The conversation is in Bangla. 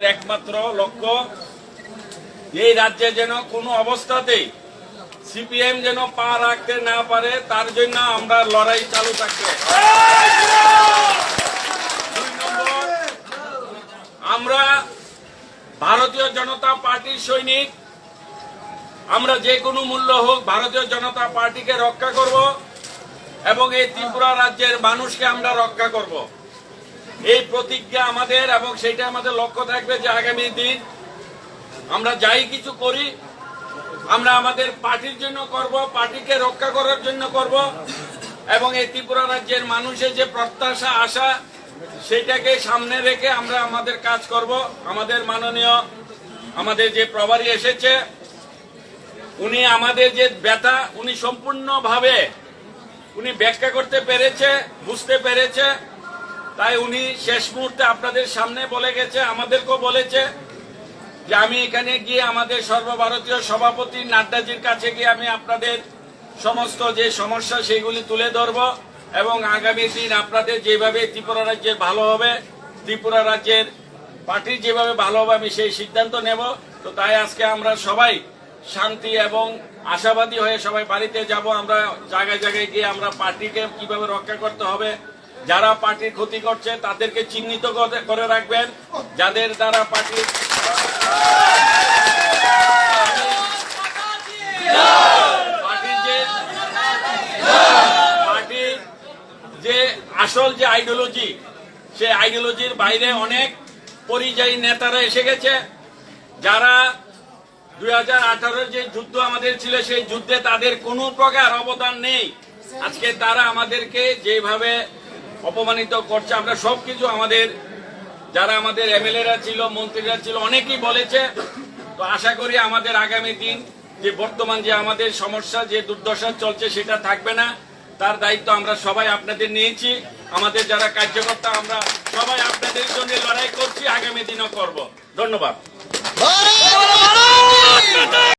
একমাত্র লক্ষ্য এই রাজ্যে যেন কোনো অবস্থাতেই সিপিএম যেন পা রাখতে না পারে, তার জন্য আমরা লড়াই চালু থাকবে। দুই নম্বর, আমরা ভারতীয় জনতা পার্টির সৈনিক, আমরা যে কোনো মূল্য হোক ভারতীয় জনতা পার্টিকে রক্ষা করব এবং এই ত্রিপুরা রাজ্যের মানুষকে আমরা রক্ষা করব। এই প্রতিজ্ঞা আমাদের, এবং সেটা আমাদের লক্ষ্য থাকবে যে আগামী দিন আমরা যাই কিছু করি আমরা আমাদের পার্টির জন্য করব, পার্টিকে রক্ষা করার জন্য করব এবং এই ত্রিপুরা রাজ্যের মানুষের যে প্রত্যাশা আশা সেটাকে সামনে রেখে আমরা আমাদের কাজ করব। আমাদের মাননীয় আমাদের যে প্রভারী এসেছে উনি আমাদের যে ব্যথা উনি সম্পূর্ণভাবে উনি ব্যাখ্যা করতে পেরেছে, বুঝতে পেরেছে, তাই উনি শেষ মুহূর্তে আপনাদের সামনে বলে গেছে, আমাদেরকেও বলেছে যে আমি এখানে গিয়ে আমাদের সর্বভারতীয় সভাপতি নাড্ডাজির কাছে গিয়ে আমি আপনাদের সমস্ত যে সমস্যা সেগুলি তুলে ধরব এবং আগামী দিন আপনাদের যেভাবে ত্রিপুরা রাজ্যের ভালো হবে, ত্রিপুরা রাজ্যের পার্টির যেভাবে ভালো হবে আমি সেই সিদ্ধান্ত নেব। তো তাই আজকে আমরা সবাই শান্তি এবং আশাবাদী হয়ে সবাই বাড়িতে যাব। আমরা জায়গায় জায়গায় গিয়ে আমরা পার্টিকে কিভাবে রক্ষা করতে হবে, যারা পার্টির ক্ষতি করছে তাদেরকে চিহ্নিত করে রাখবেন, যাদের দ্বারা পার্টির যে আসল যে আইডিওলজি সেই আইডিওলজির বাইরে অনেক পরিযায়ী নেতারা এসে গেছে, যারা 2018 যে যুদ্ধ আমাদের ছিল সেই যুদ্ধে তাদের কোনো প্রকার অবদান নেই। আজকে তারা আমাদেরকে যেভাবে অপমানিত করছে, আমরা সবকিছু আমাদের যারা আমাদের এমএলএরা ছিল, মন্ত্রীরা ছিল, অনেকেই বলেছে। তো আশা করি আমাদের আগামী দিন যে বর্তমান যে আমাদের সমস্যা যে দুর্দশা চলছে সেটা থাকবে না। তার দায়িত্ব আমরা সবাই আপনাদের নিয়েছি। আমাদের যারা কার্যকর্তা আমরা সবাই আপনাদের জন্য লড়াই করছি, আগামী দিনও করব। ধন্যবাদ।